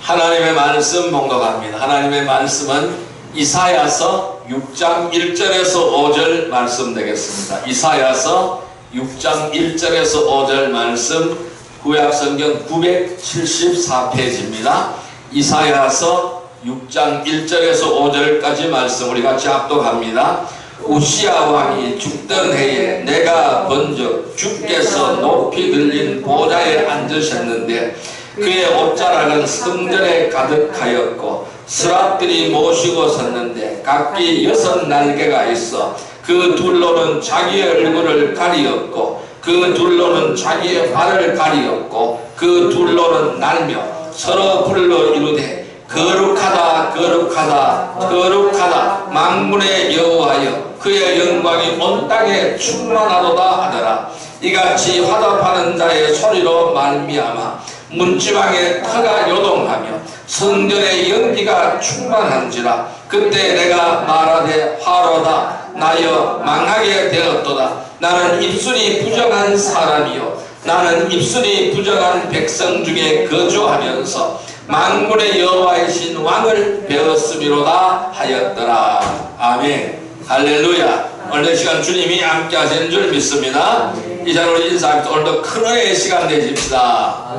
하나님의 말씀 봉독합니다. 하나님의 말씀은 이사야서 6장 1절에서 5절 말씀 되겠습니다. 이사야서 6장 1절에서 5절 말씀, 구약성경 974페이지입니다. 이사야서 6장 1절에서 5절까지 말씀 우리 같이 합독합니다. 우시야 왕이 죽던 해에 내가 번쩍 주께서 높이 들린 보좌에 앉으셨는데 그의 옷자락은 성전에 가득하였고 스랍들이 모시고 섰는데 각기 6 날개가 있어 그 둘로는 자기의 얼굴을 가리었고 그 둘로는 자기의 발을 가리었고 그 둘로는 날며 서로 불러 이르되 거룩하다 거룩하다 거룩하다 만군의 여호와여 그의 영광이 온 땅에 충만하도다 하더라. 이같이 화답하는 자의 소리로 말미암아 문지방의 터가 요동하며 성전의 연기가 충만한지라. 그때 내가 말하되 화로다 나여 망하게 되었도다. 나는 입술이 부정한 사람이요 나는 입술이 부정한 백성 중에 거주하면서 만군의 여호와이신 왕을 배웠음이로다 하였더라. 아멘. 할렐루야. 오늘 시간 주님이 함께 하시는 줄 믿습니다. 이 자리로 인사합니다. 오늘도 큰 은혜의 시간 되십시다.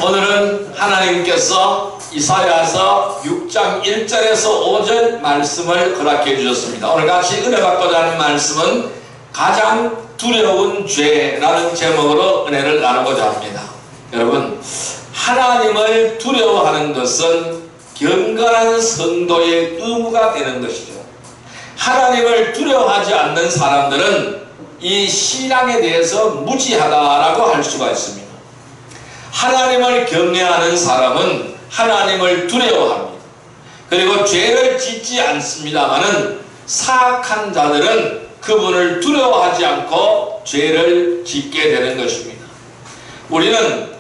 오늘은 하나님께서 이사야서 6장 1절에서 5절 말씀을 허락해 주셨습니다. 오늘 같이 은혜 받고자 하는 말씀은 가장 두려운 죄라는 제목으로 은혜를 나누고자 합니다. 여러분, 하나님을 두려워하는 것은 경건한 성도의 의무가 되는 것이죠. 하나님을 두려워하지 않는 사람들은 이 신앙에 대해서 무지하다라고 할 수가 있습니다. 하나님을 경외하는 사람은 하나님을 두려워합니다. 그리고 죄를 짓지 않습니다마는 사악한 자들은 그분을 두려워하지 않고 죄를 짓게 되는 것입니다. 우리는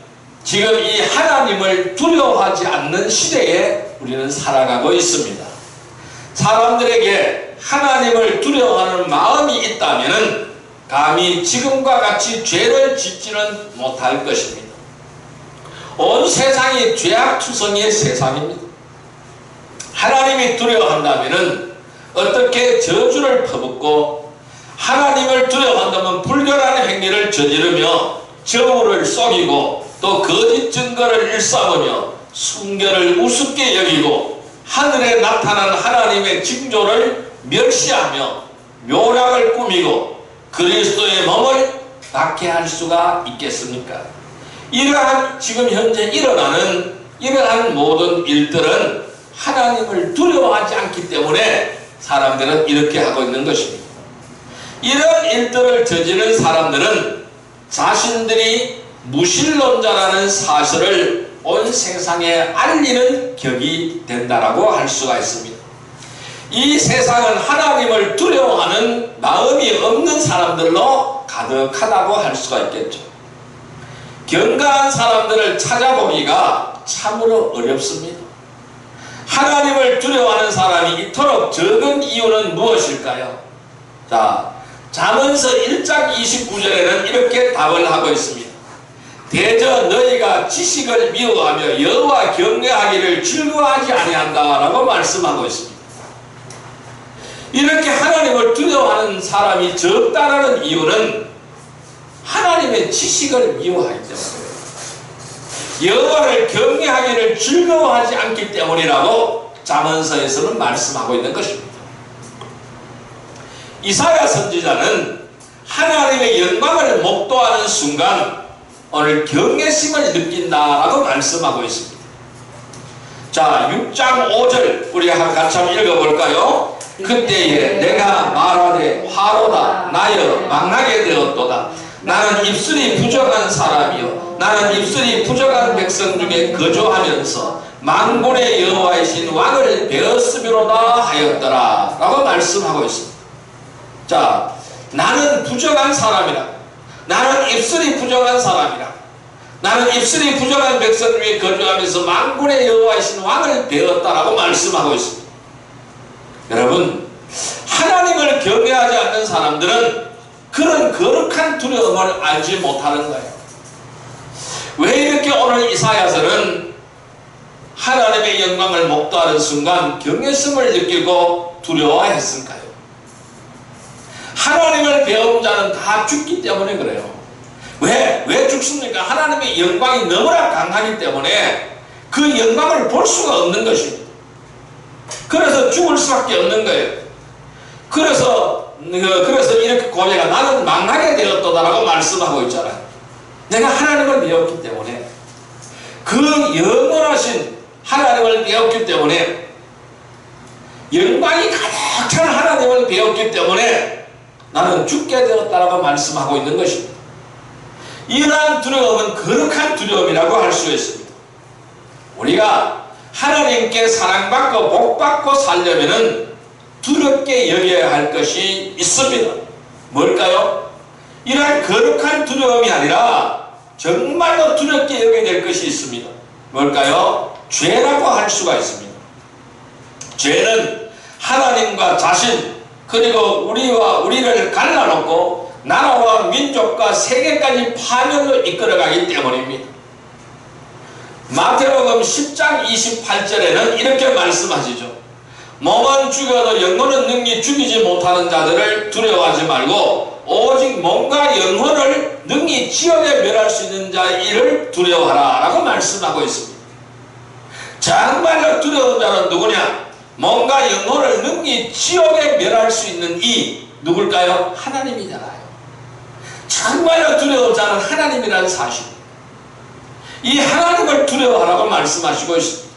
지금 이 하나님을 두려워하지 않는 시대에 우리는 살아가고 있습니다. 사람들에게 하나님을 두려워하는 마음이 있다면 감히 지금과 같이 죄를 짓지는 못할 것입니다. 온 세상이 죄악투성이의 세상입니다. 하나님이 두려워한다면 어떻게 저주를 퍼붓고 하나님을 두려워한다면 불결한 행위를 저지르며 저울을 속이고 또 거짓 증거를 일삼으며 순결을 우습게 여기고 하늘에 나타난 하나님의 징조를 멸시하며 묘락을 꾸미고 그리스도의 몸을 박해할 수가 있겠습니까? 이러한 지금 현재 일어나는 이러한 모든 일들은 하나님을 두려워하지 않기 때문에 사람들은 이렇게 하고 있는 것입니다. 이런 일들을 저지른 사람들은 자신들이 무신론자라는 사실을 온 세상에 알리는 격이 된다라고 할 수가 있습니다. 이 세상은 하나님을 두려워하는 마음이 없는 사람들로 가득하다고 할 수가 있겠죠. 경건한 사람들을 찾아보기가 참으로 어렵습니다. 하나님을 두려워하는 사람이 이토록 적은 이유는 무엇일까요? 자, 잠언서 1장 29절에는 이렇게 답을 하고 있습니다. 대저 너희가 지식을 미워하며 여호와 경외하기를 즐거워하지 아니한다라고 말씀하고 있습니다. 이렇게 하나님을 두려워하는 사람이 적다라는 이유는 하나님의 지식을 미워하기 때문이에요. 여호와를 경외하기를 즐거워하지 않기 때문이라고 잠언서에서는 말씀하고 있는 것입니다. 이사야 선지자는 하나님의 영광을 목도하는 순간 오늘 경외심을 느낀다라고 말씀하고 있습니다. 자, 6장 5절 우리 같이 한번 읽어볼까요? 그때에 내가 말하되 화로다 나여 망하게 되었도다. 나는 입술이 부정한 사람이요 나는 입술이 부정한 백성 중에 거주하면서 만군의 여호와이신 왕을 배웠음이로다 하였더라 라고 말씀하고 있습니다. 자, 나는 부정한 사람이라, 나는 입술이 부정한 사람이라, 나는 입술이 부정한 백성 중에 거주하면서 만군의 여호와이신 왕을 배웠다라고 말씀하고 있습니다. 여러분, 하나님을 경외하지 않는 사람들은 그런 거룩한 두려움을 알지 못하는 거예요. 오늘 이사야서는 하나님의 영광을 목도하는 순간 경외심을 느끼고 두려워했을까요? 하나님을 배운 자는 다 죽기 때문에 그래요. 왜 죽습니까? 하나님의 영광이 너무나 강하기 때문에 그 영광을 볼 수가 없는 것입니다. 그래서 죽을 수밖에 없는 거예요. 그래서 이렇게 고백가 나는 망하게 되었도다라고 말씀하고 있잖아요. 내가 하나님을 배웠기 때문에, 그 영원하신 하나님을 배웠기 때문에, 영광이 가득 찬 하나님을 배웠기 때문에 나는 죽게 되었다라고 말씀하고 있는 것입니다. 이러한 두려움은 거룩한 두려움이라고 할 수 있습니다. 우리가 하나님께 사랑받고 복받고 살려면은 두렵게 여겨야 할 것이 있습니다. 뭘까요? 이러한 거룩한 두려움이 아니라 정말로 두렵게 여겨야 될 것이 있습니다. 뭘까요? 죄라고 할 수가 있습니다. 죄는 하나님과 자신, 그리고 우리를 갈라놓고 나라와 민족과 세계까지 파멸로 이끌어가기 때문입니다. 마태복음 10장 28절에는 이렇게 말씀하시죠. 몸은 죽여도 영혼은 능히 죽이지 못하는 자들을 두려워하지 말고 오직 몸과 영혼을 능히 지옥에 멸할 수 있는 자의 일을 두려워하라 라고 말씀하고 있습니다. 정말로 두려운 자는 누구냐? 몸과 영혼을 능히 지옥에 멸할 수 있는 이 누굴까요? 하나님이잖아요. 정말로 두려운 자는 하나님이라는 사실, 이 하나님을 두려워하라고 말씀하시고 있습니다.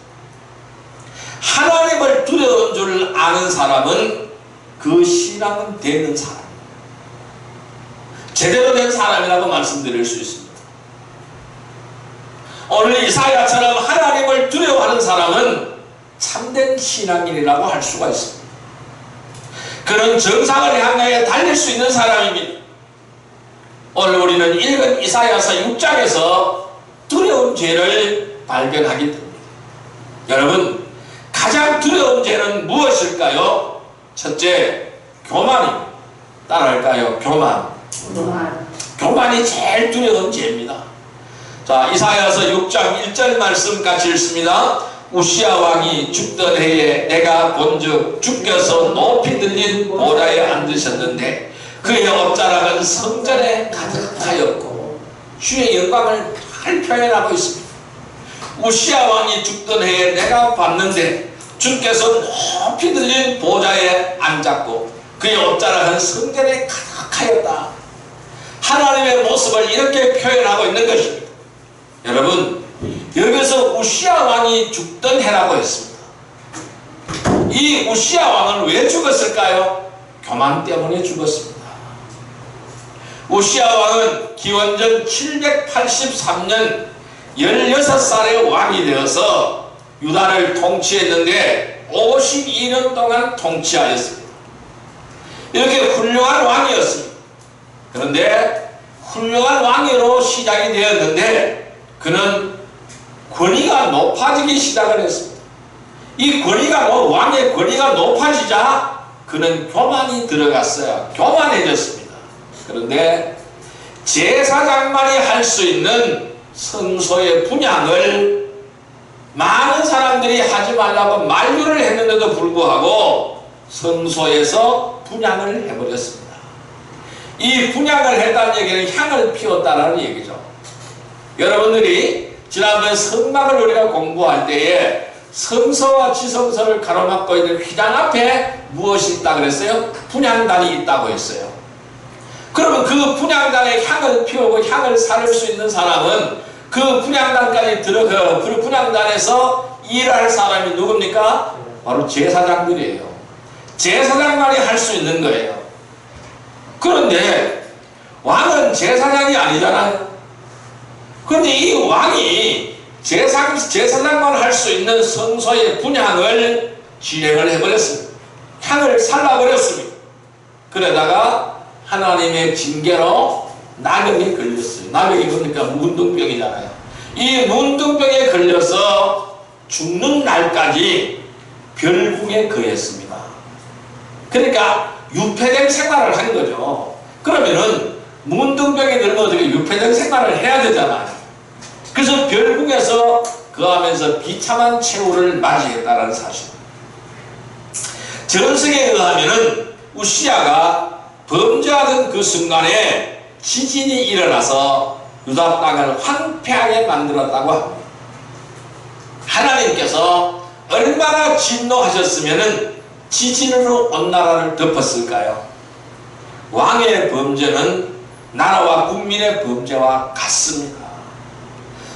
하나님을 두려운 줄 아는 사람은 그 신앙은 되는 사람, 제대로 된 사람이라고 말씀드릴 수 있습니다. 오늘 이사야처럼 하나님을 두려워하는 사람은 참된 신앙인이라고 할 수가 있습니다. 그런 정상을 향하여 달릴 수 있는 사람입니다. 오늘 우리는 읽은 이사야서 6장에서 두려운 죄를 발견하게 됩니다. 여러분, 가장 두려운 죄는 무엇일까요? 첫째, 교만입니다. 따라할까요? 교만이 제일 두려운 죄입니다. 자, 이사야서 6장 1절 말씀 같이 읽습니다. 우시야 왕이 죽던 해에 내가 본즉 주께서 높이 들린 보좌에 앉으셨는데 그의 옷자락은 성전에 가득하였고, 주의 영광을 잘 표현하고 있습니다. 우시야 왕이 죽던 해에 내가 봤는데 주께서 높이 들린 보좌에 앉았고 그의 옷자락은 성전에 가득하였다. 하나님의 모습을 이렇게 표현하고 있는 것입니다. 여러분, 여기서 우시야 왕이 죽던 해라고 했습니다. 이 우시야 왕은 왜 죽었을까요? 교만 때문에 죽었습니다. 우시야 왕은 기원전 783년 16살의 왕이 되어서 유다를 통치했는데 52년 동안 통치하였습니다. 이렇게 훌륭한 왕이었습니다. 그런데 훌륭한 왕으로 시작이 되었는데 그는 권위가 높아지기 시작을 했습니다. 이 왕의 권위가 높아지자 그는 교만이 들어갔어요. 교만해졌습니다. 그런데 제사장만이 할 수 있는 성소의 분향을 많은 사람들이 하지 말라고 만류를 했는데도 불구하고 성소에서 분향을 해버렸습니다. 이 분향을 했다는 얘기는 향을 피웠다는 얘기죠. 여러분들이 지난번 성막을 우리가 공부할 때에 성서와 지성서를 가로막고 있는 휘장 앞에 무엇이 있다 그랬어요? 분향단이 있다고 했어요. 그러면 그 분향단에 향을 피우고 향을 사를 수 있는 사람은 그 분향단까지 들어가, 그 분향단에서 일할 사람이 누굽니까? 바로 제사장들이에요. 제사장만이 할 수 있는 거예요. 그런데 왕은 제사장이 아니잖아요. 그런데 이 왕이 제사장만 할 수 있는 성소의 분향을 진행을 해버렸습니다. 향을 살라버렸습니다. 그러다가 하나님의 징계로 나병이 걸렸어요. 나병이 뭡니까? 문둥병이잖아요. 이 문둥병에 걸려서 죽는 날까지 별궁에 거했습니다. 그러니까 유폐된 생활을 한 거죠. 그러면은 문둥병에 들면 어떻게 유폐된 생활을 해야 되잖아요. 그래서 별궁에 성전에서 거하면서 비참한 최후를 맞이했다는 사실. 전승에 의하면은 우시야가 범죄하던 그 순간에 지진이 일어나서 유다 땅을 황폐하게 만들었다고 합니다. 하나님께서 얼마나 진노하셨으면은 지진으로 온 나라를 덮었을까요? 왕의 범죄는 나라와 국민의 범죄와 같습니다.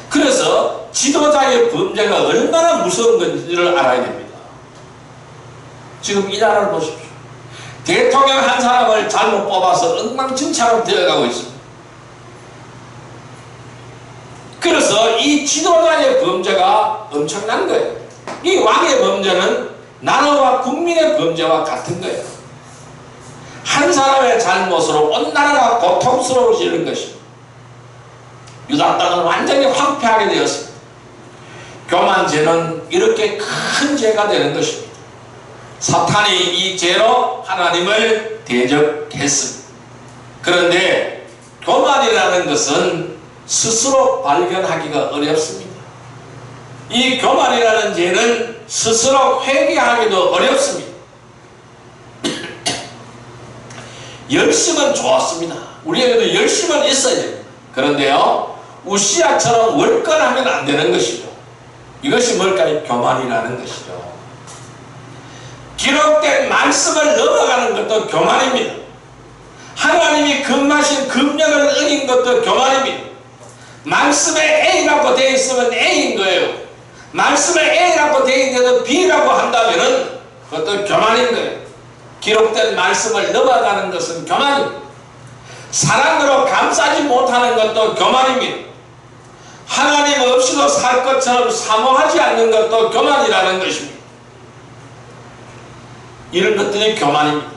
그래서 지도자의 범죄가 얼마나 무서운 건지를 알아야 됩니다. 지금 이 나라를 보십시오. 대통령 한 사람을 잘못 뽑아서 엉망진창으로 되어가고 있습니다. 그래서 이 지도자의 범죄가 엄청난 거예요. 이 왕의 범죄는 나라와 국민의 범죄와 같은 거예요. 한 사람의 잘못으로 온 나라가 고통스러워지는 것입니다. 유다 땅은 완전히 황폐하게 되었습니다. 교만죄는 이렇게 큰 죄가 되는 것입니다. 사탄이 이 죄로 하나님을 대적했습니다. 그런데 교만이라는 것은 스스로 발견하기가 어렵습니다. 이 교만이라는 죄는 스스로 회개하기도 어렵습니다. 열심은 좋았습니다. 우리에게도 열심은 있어야 됩니다. 그런데요, 우시야처럼 월권하면 안 되는 것이죠. 이것이 뭘까요? 교만이라는 것이죠. 기록된 말씀을 넘어가는 것도 교만입니다. 하나님이 금하신 금령을 어긴 것도 교만입니다. 말씀에 A라고 되어 있으면 A인 거예요. 말씀에 A라고 되어 있는데도 B라고 한다면 그것도 교만인 거예요. 기록된 말씀을 넘어가는 것은 교만입니다. 사랑으로 감싸지 못하는 것도 교만입니다. 하나님 없이도 살 것처럼 사모하지 않는 것도 교만이라는 것입니다. 이런 것들이 교만입니다.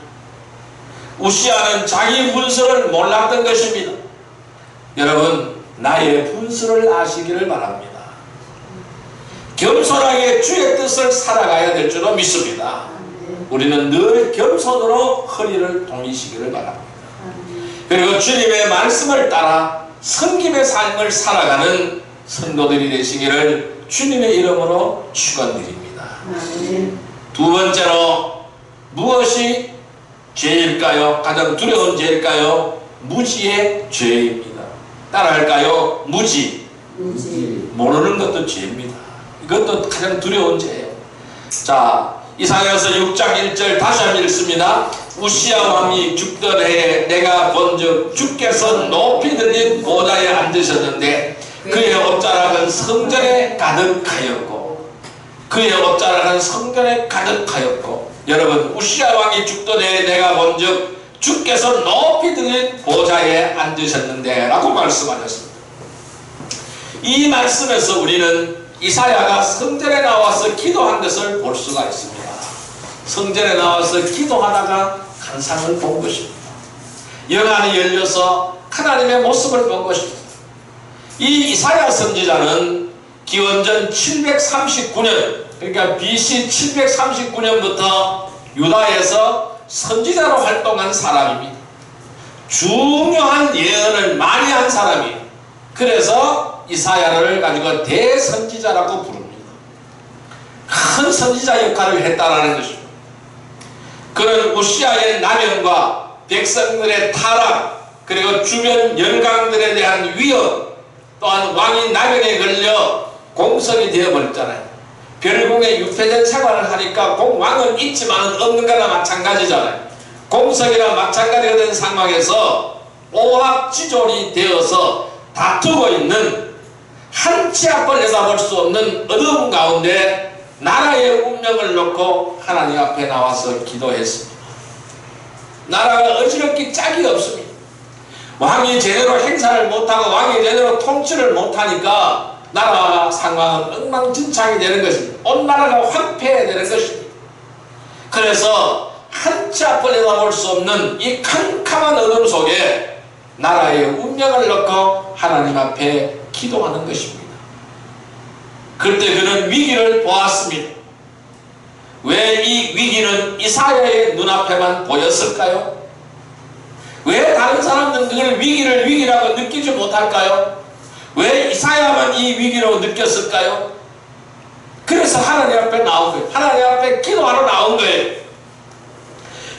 우시야는 자기 분수를 몰랐던 것입니다. 여러분, 나의 분수를 아시기를 바랍니다. 겸손하게 주의 뜻을 살아가야 될 줄로 믿습니다. 우리는 늘 겸손으로 허리를 동이시기를 바랍니다. 그리고 주님의 말씀을 따라 섬김의 삶을 살아가는 성도들이 되시기를 주님의 이름으로 축원드립니다. 두 번째로 무엇이 죄일까요? 가장 두려운 죄일까요? 무지의 죄입니다. 따라할까요? 무지. 모르는 것도 죄입니다. 이것도 가장 두려운 죄예요. 자, 이사야서 6장 1절 다시 한번 읽습니다. 우시야 왕이 죽던 해에 내가 본즉 주께서 높이 들린 보좌에 앉으셨는데 그의 옷자락은 성전에 가득하였고 그의 옷자락은 성전에 가득하였고. 여러분, 우시야 왕이 죽던 해에 내가 본즉 주께서 높이 들린 보좌에 앉으셨는데 라고 말씀하셨습니다. 이 말씀에서 우리는 이사야가 성전에 나와서 기도한 것을 볼 수가 있습니다. 성전에 나와서 기도하다가 환상을 본 것입니다. 영안이 열려서 하나님의 모습을 본 것입니다. 이 이사야 선지자는 기원전 739년, 그러니까 BC 739년부터 유다에서 선지자로 활동한 사람입니다. 중요한 예언을 많이 한 사람이에요. 그래서 이사야를 가지고 대선지자라고 부릅니다. 큰 선지자 역할을 했다라는 것입니다. 그는 우시야의 나면과 백성들의 타락, 그리고 주변 열강들에 대한 위협, 또한 왕이 나면에 걸려 공석이 되어버렸잖아요. 별궁에 유폐된 생활을 하니까 왕은 있지만 없는 거나 마찬가지잖아요. 공석이나 마찬가지가 된 상황에서 오합지졸이 되어서 다투고 있는, 한치 앞을 내다볼 수 없는 어두운 가운데 나라의 운명을 놓고 하나님 앞에 나와서 기도했습니다. 나라가 어지럽기 짝이 없습니다. 왕이 제대로 행사를 못하고 왕이 제대로 통치를 못하니까 나라 상황은 엉망진창이 되는 것입니다. 온 나라가 황폐해야 되는 것입니다. 그래서 한치 앞을 내다볼 수 없는 이 캄캄한 어둠 속에 나라의 운명을 놓고 하나님 앞에 기도하는 것입니다. 그때 그는 위기를 보았습니다. 왜 이 위기는 이사야의 눈앞에만 보였을까요? 왜 다른 사람들은 그걸 위기를 위기라고 느끼지 못할까요? 왜 이사야만 이 이 위기로 느꼈을까요? 그래서 하나님 앞에 나온 거예요. 하나님 앞에 기도하러 나온 거예요.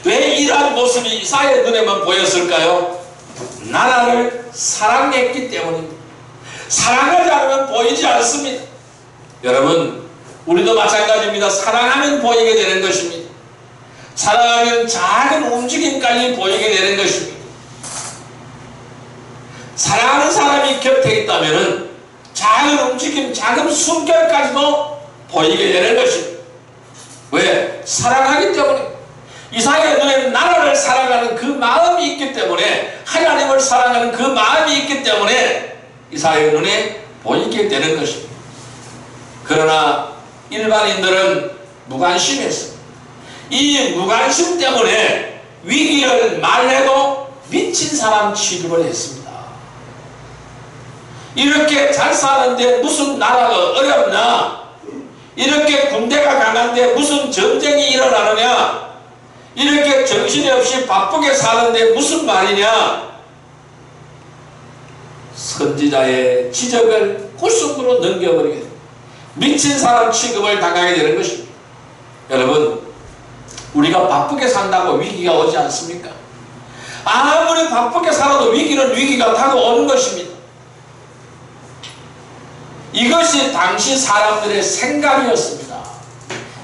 왜 이러한 모습이 이사야의 눈에만 보였을까요? 나라를 사랑했기 때문입니다. 사랑하지 않으면 보이지 않습니다. 여러분, 우리도 마찬가지입니다. 사랑하면 보이게 되는 것입니다. 사랑하면 작은 움직임까지 보이게 되는 것입니다. 사랑하는 사람이 곁에 있다면 작은 움직임, 작은 숨결까지도 보이게 되는 것입니다. 왜? 사랑하기 때문에. 이사야의 눈에는 나라를 사랑하는 그 마음이 있기 때문에, 하나님을 사랑하는 그 마음이 있기 때문에 이사야의 눈에 보이게 되는 것입니다. 그러나 일반인들은 무관심했습니다. 이 무관심 때문에 위기를 말해도 미친 사람 취급을 했습니다. 이렇게 잘 사는데 무슨 나라가 어렵나? 이렇게 군대가 강한데 무슨 전쟁이 일어나느냐? 이렇게 정신이 없이 바쁘게 사는데 무슨 말이냐? 선지자의 지적을 구석으로 넘겨버리게 됩니다. 미친 사람 취급을 당하게 되는 것입니다. 여러분, 우리가 바쁘게 산다고 위기가 오지 않습니까? 아무리 바쁘게 살아도 위기는 위기가 다가오는 것입니다. 이것이 당시 사람들의 생각이었습니다.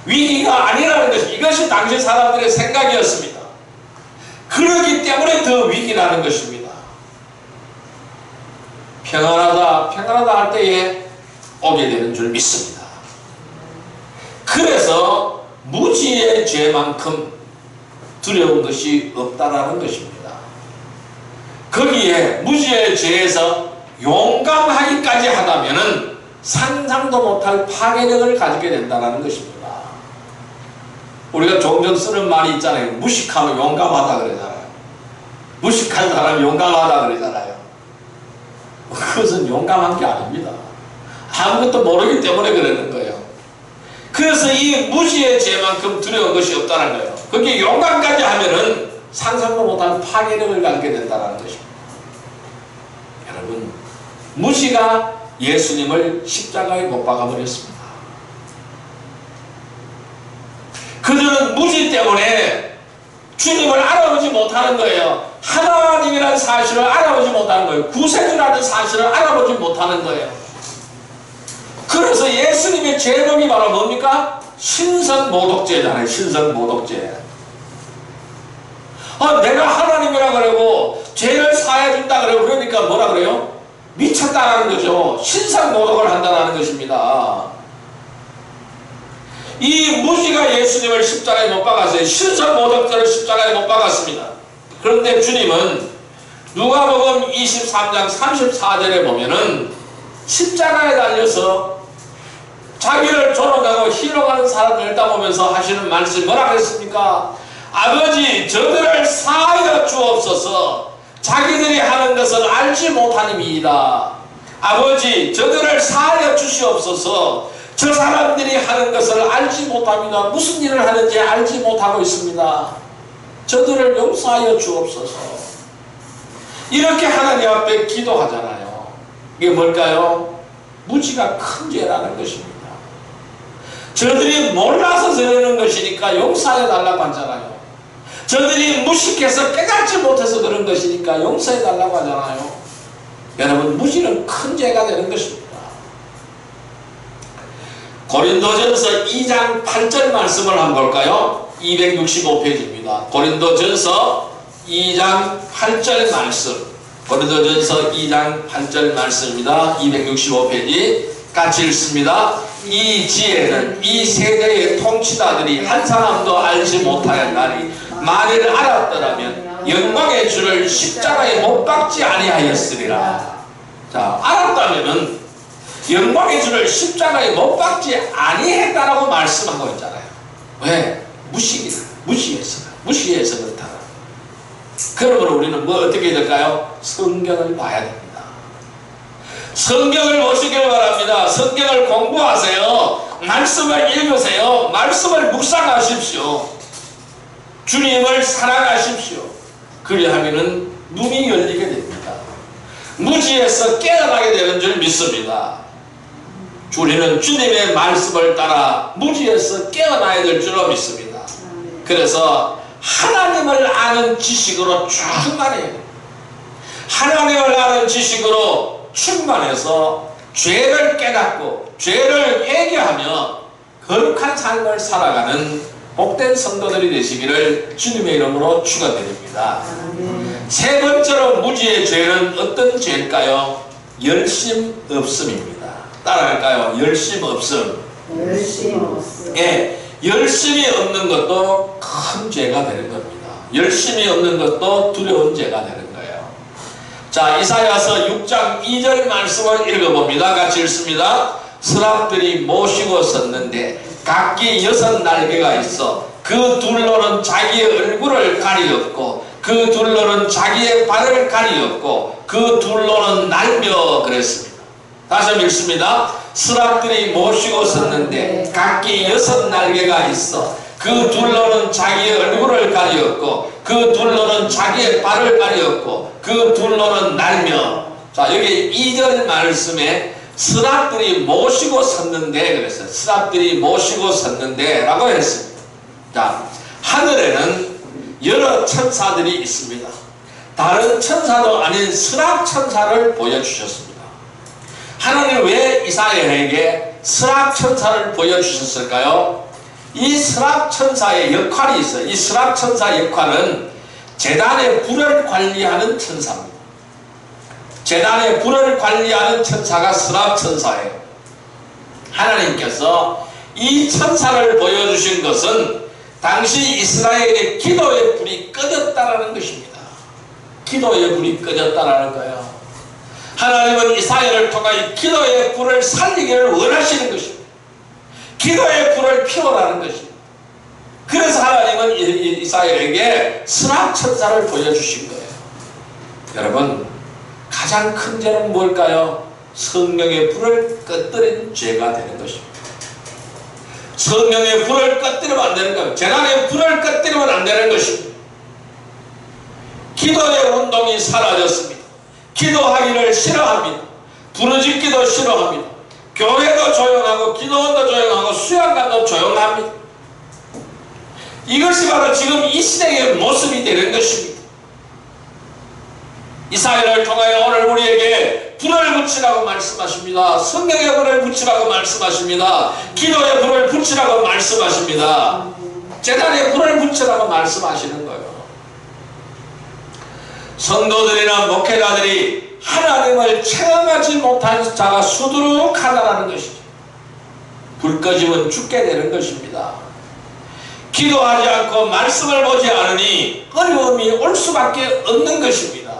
위기가 아니라는 것이, 이것이 당시 사람들의 생각이었습니다. 그러기 때문에 더 위기라는 것입니다. 평안하다, 평안하다 할 때에 오게 되는 줄 믿습니다. 그래서 무지의 죄만큼 두려운 것이 없다라는 것입니다. 거기에 무지의 죄에서 용감하기까지 하다면은 상상도 못할 파괴력을 가지게 된다는 것입니다. 우리가 종종 쓰는 말이 있잖아요. 무식하면 용감하다 그러잖아요. 무식한 사람 용감하다 그러잖아요. 그것은 용감한 게 아닙니다. 아무것도 모르기 때문에 그러는 거예요. 그래서 이 무지의 죄만큼 두려운 것이 없다는 거예요. 거기에 용감까지 하면은 상상도 못한 파괴력을 갖게 된다는 것입니다. 여러분, 무지가 예수님을 십자가에 못 박아버렸습니다. 그들은 무지 때문에 주님을 알아보지 못하는 거예요. 하나님이라는 사실을 알아보지 못하는 거예요. 구세주라는 사실을 알아보지 못하는 거예요. 그래서 예수님의 죄명이 바로 뭡니까? 신성모독죄잖아요. 신성모독죄. 내가 하나님이라 그러고 죄를 사해준다 그러고, 그러니까 뭐라 그래요? 미쳤다라는 거죠. 신성모독을 한다는 것입니다. 이 무지가 예수님을 십자가에 못 박았어요. 신성모독죄를 십자가에 못 박았습니다. 그런데 주님은 누가복음 23장 34절에 보면은 십자가에 달려서 자기를 조롱하고 희롱하는 사람을 떠보면서 하시는 말씀이 뭐라 그랬습니까? 아버지, 저들을 사하여 주옵소서. 자기들이 하는 것을 알지 못하님이다. 아버지, 저들을 사하여 주시옵소서. 저 사람들이 하는 것을 알지 못합니다. 무슨 일을 하는지 알지 못하고 있습니다. 저들을 용서하여 주옵소서. 이렇게 하나님 앞에 기도하잖아요. 이게 뭘까요? 무지가 큰 죄라는 것입니다. 저들이 몰라서 저러는 것이니까 용서해 달라고 하잖아요. 저들이 무식해서 깨닫지 못해서 그런 것이니까 용서해 달라고 하잖아요. 여러분, 무지는 큰 죄가 되는 것입니다. 고린도전서 2장 8절 말씀을 한번 볼까요? 265페이지입니다. 고린도전서 2장 8절 말씀. 고린도전서 2장 8절 말씀입니다. 265페이지 같이 읽습니다. 이 지혜는 이 세대의 통치자들이 한 사람도 알지 못하였나니 만일 알았더라면 영광의 주를 십자가에 못 박지 아니하였으리라. 자, 알았다면은 영광의 주를 십자가에 못 박지 아니했다라고 말씀하고 있잖아요. 왜? 무시해서 그렇다. 그러므로 우리는 뭐 어떻게 해야 될까요? 성경을 봐야 됩니다. 성경을 보시길 바랍니다. 성경을 공부하세요. 말씀을 읽으세요. 말씀을 묵상하십시오. 주님을 사랑하십시오. 그리하면은 눈이 열리게 됩니다. 무지에서 깨어나게 되는 줄 믿습니다. 우리는 주님의 말씀을 따라 무지에서 깨어나야 될 줄로 믿습니다. 그래서 하나님을 아는 지식으로 충만해야 돼요. 하나님을 아는 지식으로 충만해서 죄를 깨닫고 죄를 회개하며 거룩한 삶을 살아가는 복된 성도들이 되시기를 주님의 이름으로 축원드립니다. 세 번째로 무지의 죄는 어떤 죄일까요? 열심 없음입니다. 따라할까요? 열심 없음. 열심 없음. 예, 열심이 없는 것도 큰 죄가 되는 겁니다. 열심이 없는 것도 두려운 죄가 되는 거예요. 자, 이사야서 6장 2절 말씀을 읽어봅니다. 같이 읽습니다. 스랍들이 모시고 섰는데 각기 6 날개가 있어 그 둘로는 자기의 얼굴을 가리었고 그 둘로는 자기의 발을 가리었고 그 둘로는 날며 그랬습니다. 다시 한번 읽습니다. 스랍들이 모시고 섰는데 각기 6 날개가 있어 그 둘로는 자기의 얼굴을 가리었고 그 둘로는 자기의 발을 가리었고 그 둘로는 날며. 자, 여기 2절 말씀에 스랍들이 모시고 섰는데 그랬어요. 스랍들이 모시고 섰는데 라고 했습니다. 자, 하늘에는 여러 천사들이 있습니다. 다른 천사도 아닌 스랍 천사를 보여주셨습니다. 하나님 왜 이사야에게 스랍 천사를 보여주셨을까요? 이 스랍 천사의 역할이 있어요. 이 스랍 천사 역할은 제단의 불을 관리하는 천사입니다. 제단의 불을 관리하는 천사가 스랍 천사예요. 하나님께서 이 천사를 보여주신 것은 당시 이스라엘의 기도의 불이 꺼졌다라는 것입니다. 기도의 불이 꺼졌다라는 거예요. 하나님은 이사야를 통하여 기도의 불을 살리기를 원하시는 것입니다. 기도의 불을 피워라는 것입니다. 그래서 하나님은 이사야에게 스랍 천사를 보여주신 거예요. 여러분, 가장 큰 죄는 뭘까요? 성령의 불을 꺼뜨린 죄가 되는 것입니다. 성령의 불을 꺼뜨리면 안 되는 겁니다. 재난의 불을 꺼뜨리면 안 되는 것입니다. 기도의 운동이 사라졌습니다. 기도하기를 싫어합니다. 부르짖기도 싫어합니다. 교회도 조용하고 기도원도 조용하고 수양관도 조용합니다. 이것이 바로 지금 이 시대의 모습이 되는 것입니다. 이사야를 통하여 오늘 우리에게 불을 붙이라고 말씀하십니다. 성령의 불을 붙이라고 말씀하십니다. 기도의 불을 붙이라고 말씀하십니다. 제단의 불을 붙이라고 말씀하시는 거예요. 성도들이나 목회자들이 하나님을 체험하지 못한 자가 수두룩하다는 것이죠. 불 꺼지면 죽게 되는 것입니다. 기도하지 않고 말씀을 보지 않으니 어려움이 올 수밖에 없는 것입니다.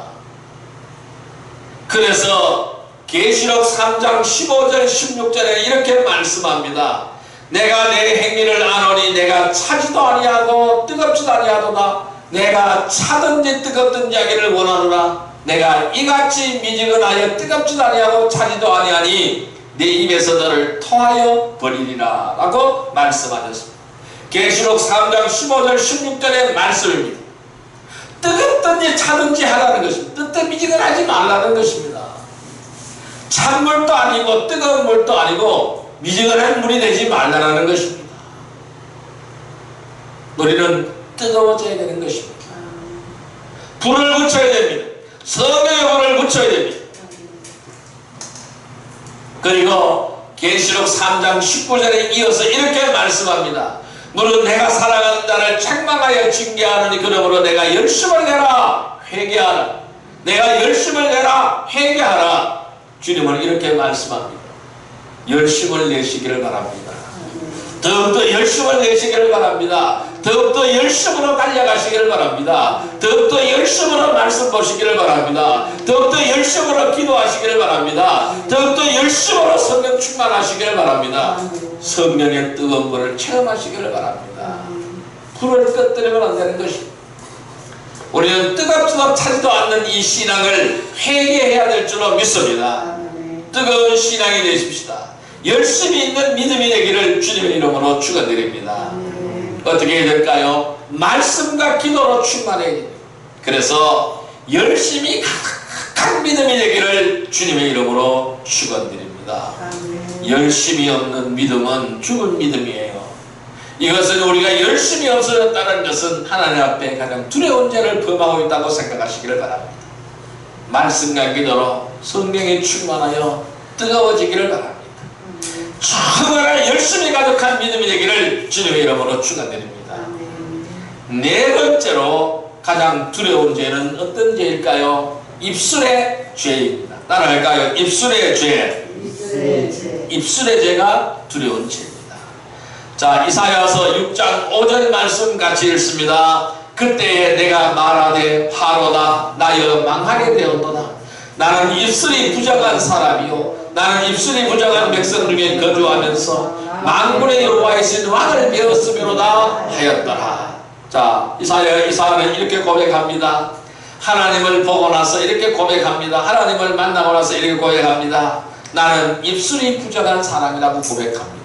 그래서 계시록 3장 15절 16절에 이렇게 말씀합니다. 내가 내 행위를 아노니 내가 차지도 아니하고 뜨겁지도 아니하도다. 내가 차든지 뜨겁든지 하기를 원하노라. 내가 이같이 미지근하여 뜨겁지도 아니하고 차지도 아니하니 내 입에서 너를 토하여 버리리라 라고 말씀하셨습니다. 계시록 3장 15절 16절의 말씀입니다. 뜨겁든지 차든지 하라는 것입니다. 뜨뜻미지근하지 말라는 것입니다. 찬물도 아니고 뜨거운 물도 아니고 미지근한 물이 되지 말라는 것입니다. 우리는 뜨거워져야 되는 것입니다. 불을 붙여야 됩니다. 성령의 불을 붙여야 됩니다. 그리고 계시록 3장 19절에 이어서 이렇게 말씀합니다. 너는 내가 사랑하는 자를 책망하여 징계하느니 그러므로 내가 열심을 내라 회개하라. 내가 열심을 내라 회개하라. 주님은 이렇게 말씀합니다. 열심을 내시기를 바랍니다. 더욱더 열심을 내시기를 바랍니다. 더욱더 열심으로 달려가시기를 바랍니다. 더욱더 열심으로 말씀 보시기를 바랍니다. 더욱더 열심으로 기도하시기를 바랍니다. 더욱더 열심으로 성령 충만하시기를 바랍니다. 성령의 뜨거운 불을 체험하시기를 바랍니다. 불을 꺼뜨리면 안 되는 것입니다. 우리는 뜨겁지도 차지도 않는 이 신앙을 회개해야 될 줄로 믿습니다. 뜨거운 신앙이 되십시다. 열심히 있는 믿음이 되기를 주님의 이름으로 축원드립니다. 어떻게 해야 될까요? 말씀과 기도로 충만해야 됩니다. 그래서 열심히 가득한 믿음이 되기를 주님의 이름으로 축원드립니다. 것입니다. 아멘. 열심이 없는 믿음은 죽은 믿음이에요. 이것은 우리가 열심이 없어졌다는 것은 하나님 앞에 가장 두려운 죄를 범하고 있다고 생각하시기를 바랍니다. 말씀과 기도로 성령에 충만하여 뜨거워지기를 바랍니다. 정말 열심히 가득한 믿음이 되기를 주님의 이름으로 축원드립니다. 아멘. 네 번째로 가장 두려운 죄는 어떤 죄일까요? 입술의 죄입니다. 따라할까요? 입술의 죄. 입술의 죄. 입술의 죄가 두려운 죄입니다. 자, 이사야서 6장 5절 말씀 같이 읽습니다. 그때에 내가 말하되 화로다 나여 망하게 되었도다. 나는 입술이 부정한 사람이요 나는 입술이 부정한 백성 중에 거주하면서 만군의 여호와이신 왕을 배웠으므로다 하였더라. 자, 이사야는 이렇게 고백합니다. 하나님을 보고 나서 이렇게 고백합니다. 하나님을 만나고 나서 이렇게 고백합니다. 나는 입술이 부정한 사람이라고 고백합니다.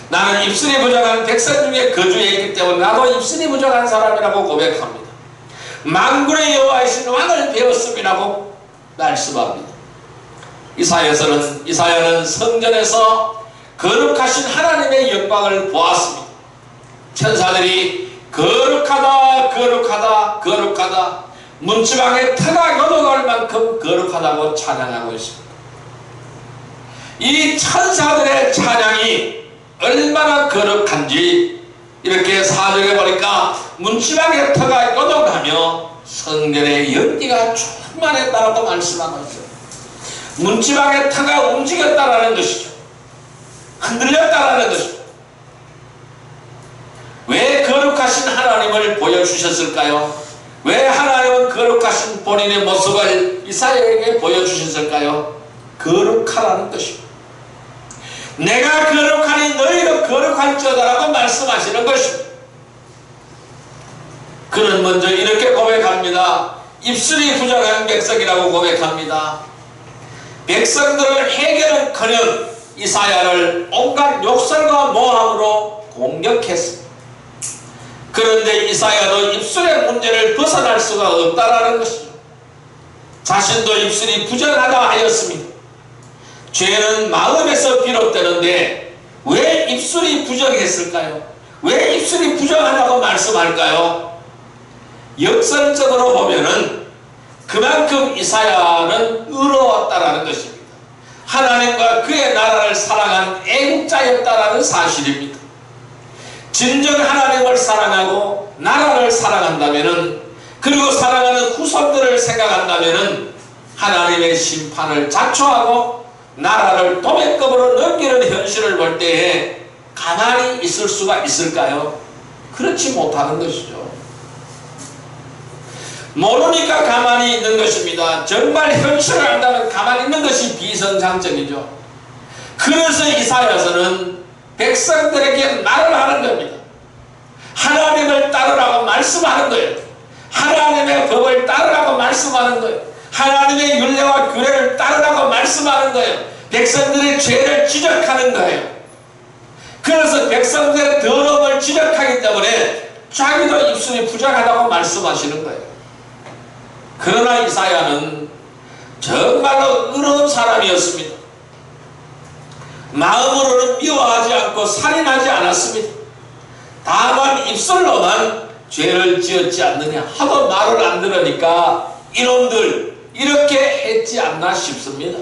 나는 입술이 부정한 백성 중에 거주해 있기 때문에 나도 입술이 부정한 사람이라고 고백합니다. 만군의 여호와이신 왕을 배웠음이라고 말씀합니다. 이사야는 성전에서 거룩하신 하나님의 영광을 보았습니다. 천사들이 거룩하다 거룩하다 거룩하다 문지방에 터가 걷어갈 만큼 거룩하다고 찬양하고 있습니다. 이 천사들의 찬양이 얼마나 거룩한지 이렇게 4절에 보니까 문지방에 터가 걷어가며 성전의 연기가 충만했다고 말씀하고 있어요. 문지방의 터가 움직였다라는 것이죠. 흔들렸다라는 것이죠. 왜 거룩하신 하나님을 보여주셨을까요? 왜 하나님은 거룩하신 본인의 모습을 이사야에게 보여주셨을까요? 거룩하라는 것입니다. 내가 거룩하니 너희도 거룩할지어다라고 말씀하시는 것입니다. 그는 먼저 이렇게 고백합니다. 입술이 부정한 백성이라고 고백합니다. 백성들을 해결은커녕 이사야를 온갖 욕설과 모함으로 공격했습니다. 그런데 이사야도 입술의 문제를 벗어날 수가 없다라는 것이죠. 자신도 입술이 부정하다 하였습니다. 죄는 마음에서 비롯되는데 왜 입술이 부정했을까요? 왜 입술이 부정하다고 말씀할까요? 역설적으로 보면은 그만큼 이사야는 의로웠다라는 것입니다. 하나님과 그의 나라를 사랑한 애국자였다라는 사실입니다. 진정 하나님을 사랑하고 나라를 사랑한다면은 그리고 사랑하는 후손들을 생각한다면은 하나님의 심판을 자초하고 나라를 도매급으로 넘기는 현실을 볼 때에 가만히 있을 수가 있을까요? 그렇지 못하는 것이죠. 모르니까 가만히 있는 것입니다. 정말 현실을 안다면 가만히 있는 것이 비성장적이죠. 그래서 이사야서는 백성들에게 말을 하는 겁니다. 하나님을 따르라고 말씀하는 거예요. 하나님의 법을 따르라고 말씀하는 거예요. 하나님의 율례와 규례를 따르라고 말씀하는 거예요. 백성들의 죄를 지적하는 거예요. 그래서 백성들의 더러움을 지적하기 때문에 자기도 입술이 부정하다고 말씀하시는 거예요. 그러나 이사야는 정말로 의로운 사람이었습니다. 마음으로는 미워하지 않고 살인하지 않았습니다. 다만 입술로만 죄를 지었지 않느냐 하도 말을 안 들으니까 이놈들 이렇게 했지 않나 싶습니다.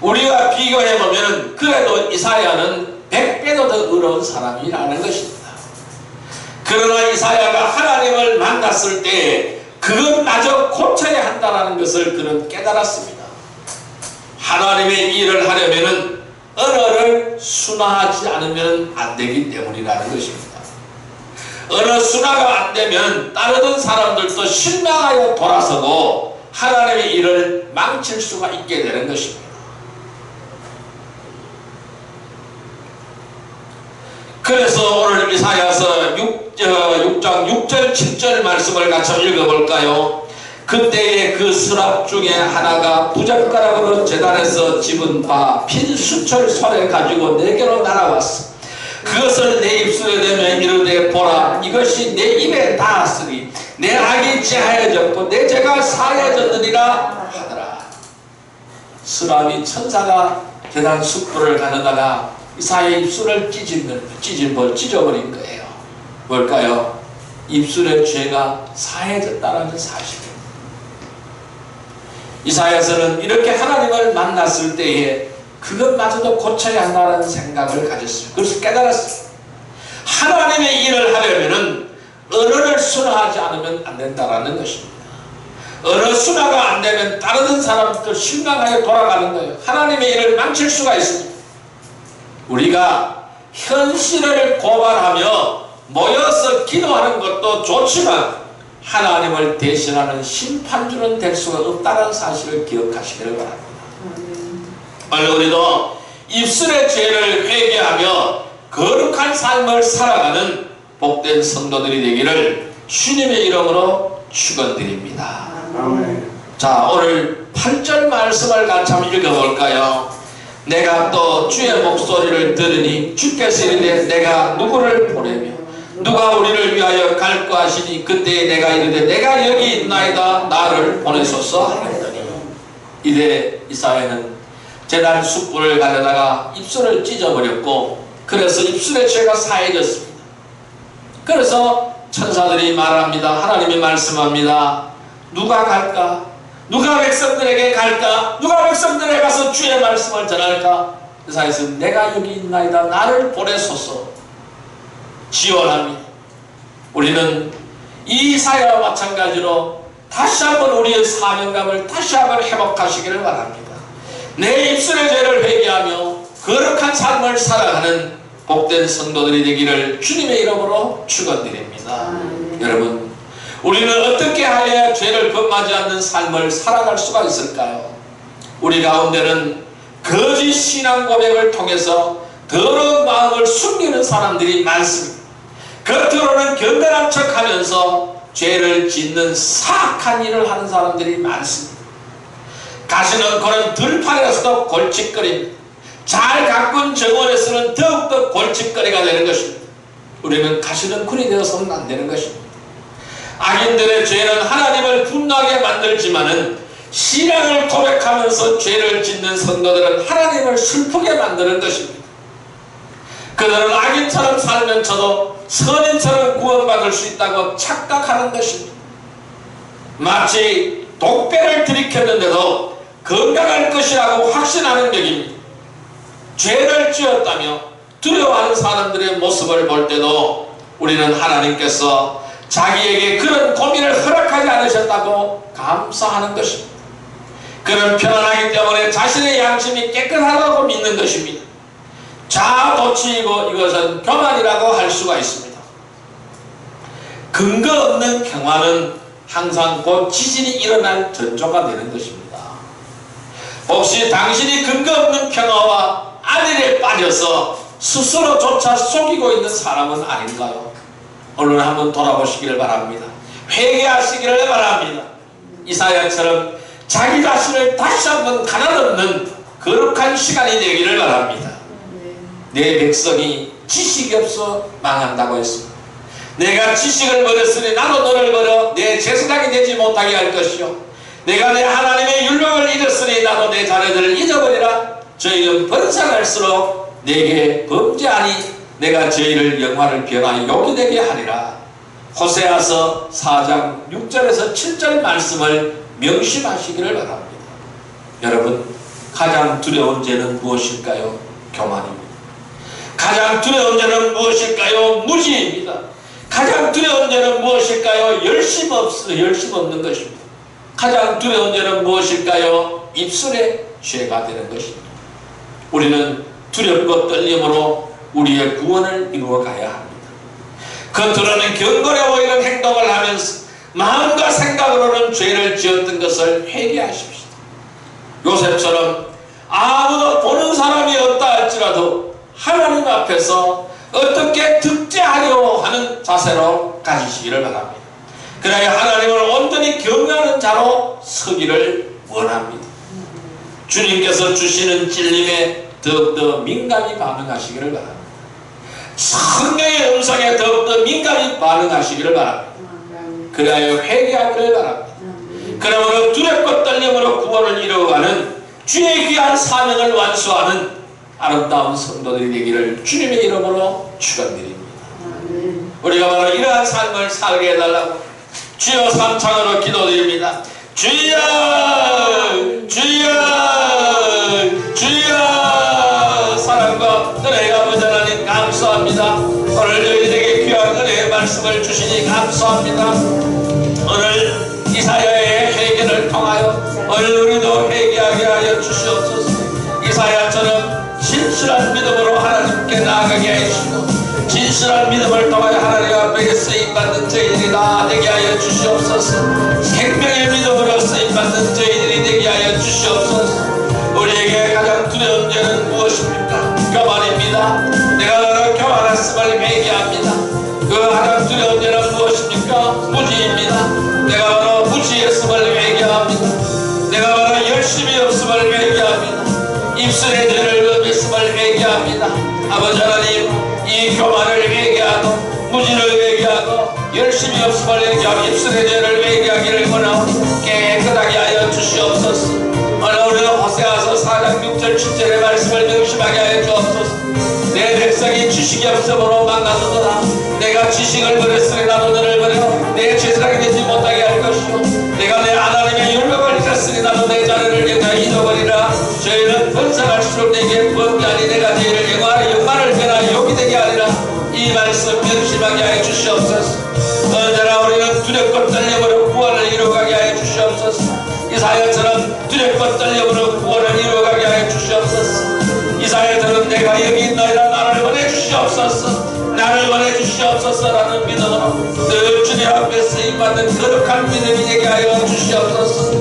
우리가 비교해보면 그래도 이사야는 100배도 더 의로운 사람이라는 것입니다. 그러나 이사야가 하나님을 만났을 때 그것마저 고쳐야 한다는 것을 그는 깨달았습니다. 하나님의 일을 하려면 언어를 순화하지 않으면 안 되기 때문이라는 것입니다. 언어 순화가 안 되면 따르던 사람들도 실망하여 돌아서고 하나님의 일을 망칠 수가 있게 되는 것입니다. 그래서 오늘 이사야서 6장 6절 7절 말씀을 같이 읽어볼까요? 그때에 그 서랍 중에 하나가 부젓가락으로 제단에서 집은 바 핀 수철 손에 가지고 내게로 날아왔어. 그것을 내 입술에 대면 이르되 보라 이것이 내 입에 닿았으니 내 악이 제하여졌고 내 죄가 사하여졌느니라 하더라. 서랍이 천사가 계단 숯불을 가져다가 이사야의 입술을 찢어버린 거예요. 뭘까요? 입술의 죄가 사해졌다는 사실입니다. 이사야서는 이렇게 하나님을 만났을 때에 그것마저도 고쳐야 한다는 생각을 가졌어요. 그래서 깨달았어요. 하나님의 일을 하려면은 언어를 순화하지 않으면 안 된다는 것입니다. 언어 순화가 안 되면 따르는 사람들 실망하게 돌아가는 거예요. 하나님의 일을 망칠 수가 있습니다. 우리가 현실을 고발하며 모여서 기도하는 것도 좋지만 하나님을 대신하는 심판주는 될 수가 없다는 사실을 기억하시기를 바랍니다. 오늘 우리도 입술의 죄를 회개하며 거룩한 삶을 살아가는 복된 성도들이 되기를 주님의 이름으로 축원드립니다. 자, 오늘 8절 말씀을 같이 한번 읽어볼까요? 내가 또 주의 목소리를 들으니 주께서 이르되 내가 누구를 보내며 누가 우리를 위하여 갈까 하시니 그때 내가 이르되 내가 여기 있나이다 나를 보내소서 하였더니 이제 이사야는 제단 숯불을 가져다가 입술을 찢어버렸고 그래서 입술의 죄가 사해졌습니다. 그래서 천사들이 말합니다. 하나님이 말씀합니다. 누가 갈까? 누가 백성들에게 갈까? 누가 백성들에게 가서 주의 말씀을 전할까? 이사야서 내가 여기 있나이다 나를 보내소서 지원합니다. 우리는 이 이사야와 마찬가지로 다시 한번 우리의 사명감을 다시 한번 회복하시기를 바랍니다. 내 입술의 죄를 회개하며 거룩한 삶을 살아가는 복된 성도들이 되기를 주님의 이름으로 축원드립니다. 여러분, 우리는 어떻게 하여야 죄를 범하지 않는 삶을 살아갈 수가 있을까요? 우리 가운데는 거짓 신앙 고백을 통해서 더러운 마음을 숨기는 사람들이 많습니다. 겉으로는 견고한 척하면서 죄를 짓는 사악한 일을 하는 사람들이 많습니다. 가시는 그런 들판에서도 골칫거립니다. 잘 가꾼 정원에서는 더욱더 골칫거리가 되는 것입니다. 우리는 가시는 꾼이 되어서는 안 되는 것입니다. 악인들의 죄는 하나님을 분노하게 만들지만은 신앙을 고백하면서 죄를 짓는 성도들은 하나님을 슬프게 만드는 것입니다. 그들은 악인처럼 살면서도 선인처럼 구원받을 수 있다고 착각하는 것입니다. 마치 독배를 들이켰는데도 건강할 것이라고 확신하는 격입니다. 죄를 지었다며 두려워하는 사람들의 모습을 볼 때도 우리는 하나님께서 자기에게 그런 고민을 허락하지 않으셨다고 감사하는 것입니다. 그는 편안하기 때문에 자신의 양심이 깨끗하다고 믿는 것입니다. 자아도취이고 이것은 교만이라고 할 수가 있습니다. 근거 없는 평화는 항상 곧 지진이 일어날 전조가 되는 것입니다. 혹시 당신이 근거 없는 평화와 안일에 빠져서 스스로조차 속이고 있는 사람은 아닌가요? 오늘 한번 돌아보시기를 바랍니다. 회개하시기를 바랍니다. 이사야처럼 자기 자신을 다시 한번 가다듬는 거룩한 시간이 되기를 바랍니다. 내 백성이 지식이 없어 망한다고 했습니다. 내가 지식을 버렸으니 나도 너를 버려 내 제사장이 되지 못하게 할 것이요 내가 내 하나님의 율법을 잃었으니 나도 내 자녀들을 잊어버리라. 저희는 번성할수록 내게 범죄하니 내가 저희를 영화를 변하여 욕이 되게 하리라. 호세아서 4장 6절에서 7절 말씀을 명심하시기를 바랍니다. 여러분, 가장 두려운 죄는 무엇일까요? 교만입니다. 가장 두려운 죄는 무엇일까요? 무지입니다. 가장 두려운 죄는 무엇일까요? 열심 없는 것입니다. 가장 두려운 죄는 무엇일까요? 입술의 죄가 되는 것입니다. 우리는 두렵고 떨림으로 우리의 구원을 이루어 가야 합니다. 겉으로는 경건해 보이는 행동을 하면서 마음과 생각으로는 죄를 지었던 것을 회개하십시오. 요셉처럼 아무도 보는 사람이 없다 할지라도 하나님 앞에서 어떻게 득죄하려 하는 자세로 가지시기를 바랍니다. 그래야 하나님을 온전히 경외하는 자로 서기를 원합니다. 주님께서 주시는 진림에 더욱더 민감히 반응하시기를 바랍니다. 성령의 음성에 더욱더 민감히 반응하시기를 바랍니다. 그래야 회개하기를 바랍니다. 그러므로 두렵고 떨림으로 구원을 이루어가는 주의 귀한 사명을 완수하는 아름다운 성도들이 되기를 주님의 이름으로 축원드립니다. 우리가 바로 이러한 삶을 살게 해달라고 주여 삼창으로 기도드립니다. 주여 주여 주여. 사랑과 은혜의 아버지 하나님 감사합니다. 오늘 저희들에게 귀한 은혜의 말씀을 주시니 감사합니다. 오늘 이사야의 회개를 통하여 오늘 우리도 회개하게 하여 주시옵소서. 이사야처럼 진실한 믿음으로 하나님께 나아가게 하시고 진실한 믿음을 통하여 하나님 앞에 쓰임받는 저희들이 다 되게 하여 주시옵소서. 생명의 믿음으로 쓰임받는 저희들이 되게 하여 주시옵소서. 우리에게 가장 두려운 죄는 무엇입니까? 교만입니다. 내가 너를 교만했음을 회개합니다. 그 가장 두려운 죄는 무엇입니까? 무지입니다. 내가 바로 무지했음을 회개합니다. 내가 바로 열심히 없음을 회개합니다. 입술의 죄를 범했음을 회개합니다. 아버지 하나님, 이 교만을 회개하고 무지를 회개하고 열심히 없음을 회개하고 입술의 죄를 회개하기를 원하오니 깨끗하게 하여 주시옵소서. 오늘 우리는 호세아서 4장 6절 7절의 말씀을 명심하게 하여 주옵소서. 내 백성이 지식이 없음으로 망가졌도다. 내가 지식을 버렸으니 나도 너를 버려 내 제사장이 되지 못하게 할 것이요 내가 내 하나님의 율법을 잊었으니 나도 내 자녀를 영원히 잊어버리라. 저희는 번성할수록 내게 번개하니 내가 저희를 영광을 변하여 욕이 되게 하리라. 이 말씀 명심하게 하여 주시옵소서. 언제나 우리는 두렵고 떨림으로 구원을 이루어가게 하여 주시옵소서. 이사야처럼 두렵고 떨림으로 구원을 이루어가게 하여 주시옵소서. 이사야처럼 내가 여기 있나이다 나를 보내주시옵소서. 나를 보내주시옵소서라는 믿음으로 늘 주님 앞에 쓰임받는 거룩한 믿음이 되게 하여 주시옵소서.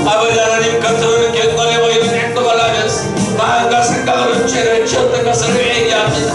아버지 하나님, 겉으로는 경건해 보이는 행동을 하면서 마음과 생각으로 죄를 지었던 것을 회개합니다.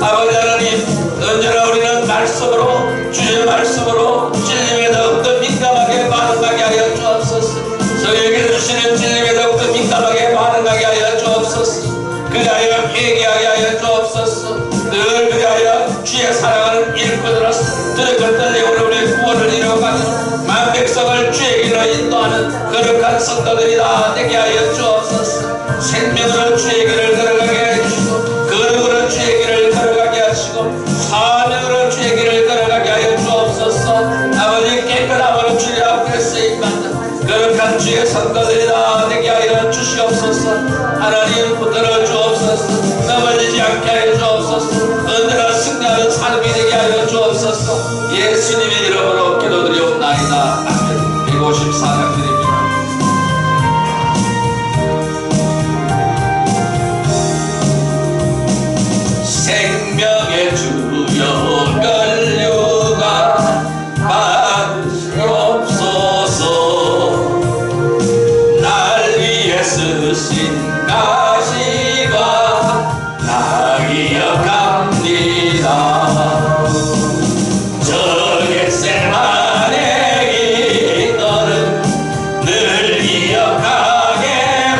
아버지 하나님, 언제나 우리는 말씀으로 주의 말씀으로 진림에 더욱더 민감하게 반응하게 하여 주옵소서. 저에게 주시는 진림에 더욱더 민감하게 반응하게 하여 주옵소서. 그리하여 회개하게 하여 주옵소서. 늘 그리하여 주의 사랑하는 일꾼으로서 두렵고 떨림으로 우리의 구원을 이루어가는 만 백성을 주의 길로 인도하는 거룩한 성도들이 다 되게 하여 주옵소서. 생명으로 주의 길을 걸어가게 해주시고 거룩으로 주의 길을 걸어가게 하시고 사명으로 주의 길을 걸어가게 하여 주옵소서. 아버지, 깨끗함으로 주의 앞에 쓰임받는 거룩한 주의 성도들이 다 되게 하여 주시옵소서. 하나님, 붙들어 주옵소서. 넘어지지 않게 하여 주옵소서. 언제나 승리하는 삶이 되게 하여 주옵소서. 예수님의 이름으로 기도드리옵나이다. 아멘. 154장 드립니다. 생명의 주여 면류관 받으시옵소서. 날 위해 쓰신 가시가 나 기억합니다. 저 겟세마네 너를 늘 기억하게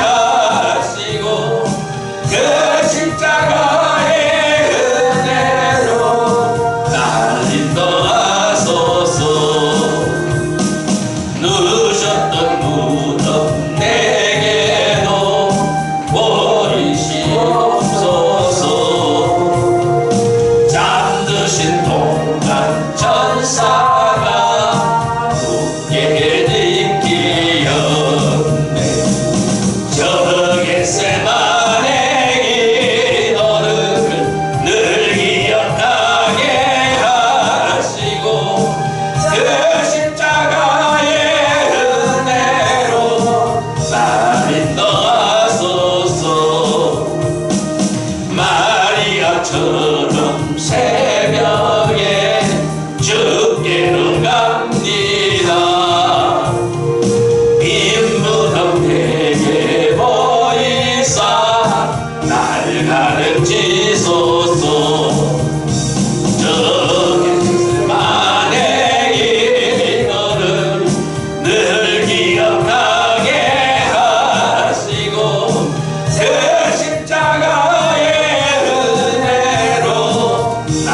하시고 그 십자가의 은혜로 날 인도하소서. 누르셨던 무덤 내게도 보이시옵소서. 잠드신 동안 천사가 굳게 지키었네. 저 겟세마네 기도를 늘 기억하게 하시고 그 십자가의 은혜로 날 인도하소서. 마리아처럼 새벽에 주께로 갑니다. 빈 무덤 내게 보이사 날 가르치소서. 저 겟세마네 기도를 늘 기억하게 하시고 그 십자가의 은혜로 날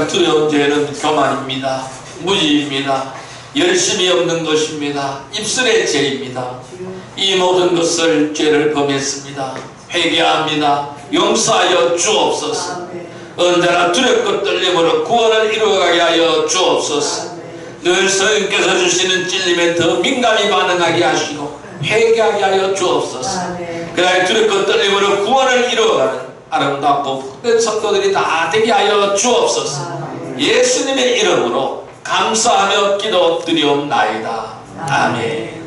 가장 두려운 죄는 교만입니다. 무지입니다. 열심이 없는 것입니다. 입술의 죄입니다. 이 모든 것을 죄를 범했습니다. 회개합니다. 용서하여 주옵소서. 아멘. 언제나 두렵고 떨림으로 구원을 이루어가게 하여 주옵소서. 늘 성령께서 주시는 찔림에 더 민감히 반응하게 하시고 회개하게 하여 주옵소서. 아멘. 그날 두렵고 떨림으로 구원을 이루어가는 아름답고 복된 성도들이 다 되게 하여 주옵소서. 아멘. 예수님의 이름으로 감사하며 기도 드리옵나이다. 아멘.